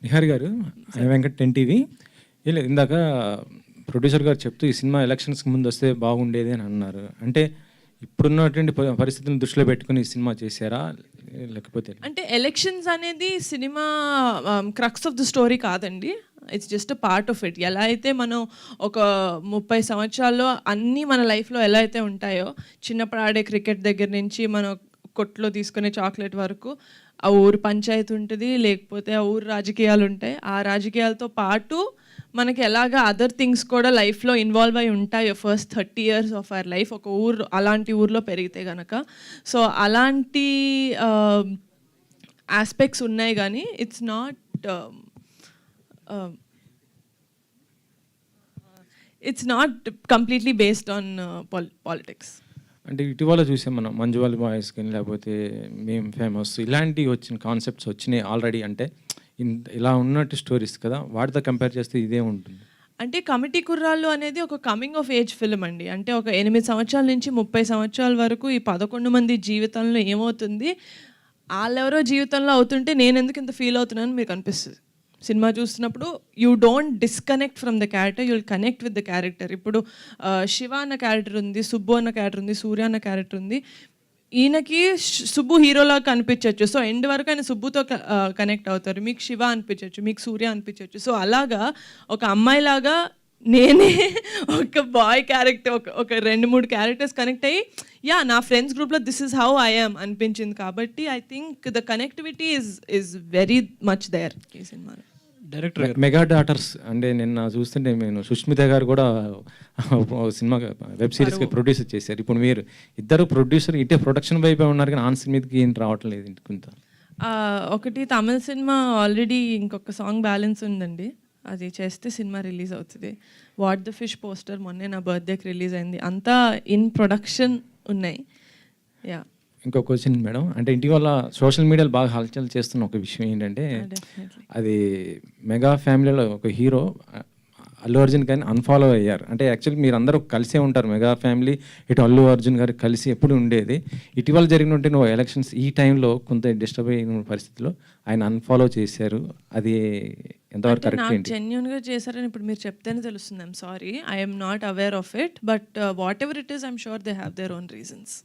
నిహారి గారు, వెంకట్ 10 టీవీ. లేదు, ఇందాక ప్రొడ్యూసర్ గారు చెప్తూ ఈ సినిమా ఎలక్షన్స్కి ముందు వస్తే బాగుండేది అని అన్నారు. అంటే ఇప్పుడున్నటువంటి పరిస్థితులను దృష్టిలో పెట్టుకుని ఈ సినిమా చేశారా, లేకపోతే? అంటే ఎలక్షన్స్ అనేది cinema crux of the story కాదండి. It's just a part of it. ఎలా అయితే మనం ఒక 30 సంవత్సరాల్లో అన్నీ మన లైఫ్లో ఎలా అయితే ఉంటాయో, చిన్నప్పుడు ఆడే క్రికెట్ దగ్గర నుంచి మనం కొట్లో తీసుకునే చాక్లెట్ వరకు ఆ ఊరు పంచాయతీ ఉంటుంది, లేకపోతే ఆ ఊరు రాజకీయాలు ఉంటాయి. ఆ రాజకీయాలతో పాటు మనకి ఎలాగ అదర్ థింగ్స్ కూడా లైఫ్లో ఇన్వాల్వ్ అయి ఉంటాయి first 30 years of our life ఒక ఊరు అలాంటి ఊర్లో పెరిగితే కనుక. సో అలాంటి ఆస్పెక్ట్స్ ఉన్నాయి, కానీ it's not completely based on politics. అంటే ఇటీవల చూసాం మనం మంజువాల్ బాయ్స్ కానీ, లేకపోతే మేము ఫేమస్, ఇలాంటివి వచ్చిన కాన్సెప్ట్స్ వచ్చినాయి ఆల్రెడీ. అంటే ఇలా ఉన్నట్టు స్టోరీస్ కదా, వాటితో కంపేర్ చేస్తే ఇదే ఉంటుంది. అంటే కమిటీ కుర్రాళ్ళు అనేది ఒక కమింగ్ ఆఫ్ ఏజ్ ఫిల్మ్ అండి. అంటే ఒక 8 సంవత్సరాల నుంచి 30 సంవత్సరాల వరకు ఈ 11 మంది జీవితంలో ఏమవుతుంది, వాళ్ళెవరో జీవితంలో అవుతుంటే నేను ఎందుకు ఇంత ఫీల్ అవుతున్నాను మీకు అనిపిస్తుంది. సినిమా చూస్తున్నప్పుడు you don't disconnect from the character, you will connect with the character. ఇప్పుడు శివ అన్న క్యారెక్టర్ ఉంది, సుబ్బు అన్న క్యారెక్టర్ ఉంది, సూర్య అన్న క్యారెక్టర్ ఉంది. ఈయనకి సుబ్బు హీరోలాగా కనిపించవచ్చు, సో ఎండ్ వరకు ఆయన సుబ్బుతో కనెక్ట్ అవుతారు. మీకు శివ అనిపించవచ్చు, మీకు సూర్య అనిపించవచ్చు. సో అలాగా ఒక అమ్మాయిలాగా నేనే ఒక బాయ్ క్యారెక్టర్ ఒక 2-3 క్యారెక్టర్స్ కనెక్ట్ అయ్యి నా ఫ్రెండ్స్ గ్రూప్లో this is how I am అనిపించింది. కాబట్టి I think the connectivity is very much there ఈ సినిమాలో. డైరెక్టర్ మెగా డాటర్స్ అంటే నిన్న చూస్తుంటే నేను సుష్మిత గారు కూడా సినిమా వెబ్ సిరీస్కి ప్రొడ్యూస్ చేశారు. ఇప్పుడు మీరు ఇద్దరు ప్రొడ్యూసర్ ఇటే ప్రొడక్షన్ వైపే ఉన్నారు, కానీ ఆన్ సినిమాకి ఏం రావటం లేదు ఇంత. ఒకటి తమిళ సినిమా ఆల్రెడీ ఇంకొక సాంగ్ బ్యాలెన్స్ ఉందండి, అది చేస్తే సినిమా రిలీజ్ అవుతుంది. వాట్ ద ఫిష్ పోస్టర్ మొన్నే నా బర్త్డేకి రిలీజ్ అయింది. అంతా ఇన్ ప్రొడక్షన్ ఉన్నాయి. యా, ఇంకో క్వశ్చన్ మేడం, అంటే ఇటీవల సోషల్ మీడియాలో బాగా హల్చల్ చేస్తున్న ఒక విషయం ఏంటంటే, అది మెగా ఫ్యామిలీలో ఒక హీరో అల్లు అర్జున్ గారిని అన్ఫాలో అయ్యారు. అంటే యాక్చువల్లీ మీరు అందరూ కలిసే ఉంటారు, మెగా ఫ్యామిలీ ఇటు అల్లు అర్జున్ గారు కలిసి ఎప్పుడు ఉండేది. ఇటీవల జరిగినట్టు నువ్వు ఎలక్షన్స్ ఈ టైంలో కొంత డిస్టర్బ్ అయిన పరిస్థితిలో ఆయన అన్ఫాలో చేశారు. అది ఎంతవరకు కరెక్ట్ ఏంటి? జెన్యూన్గా చేశారని ఇప్పుడు మీరు చెప్తేనే తెలుస్తుంది. I'm sorry, I'm not aware of it, but what ever it is I'm sure they have their own reasons.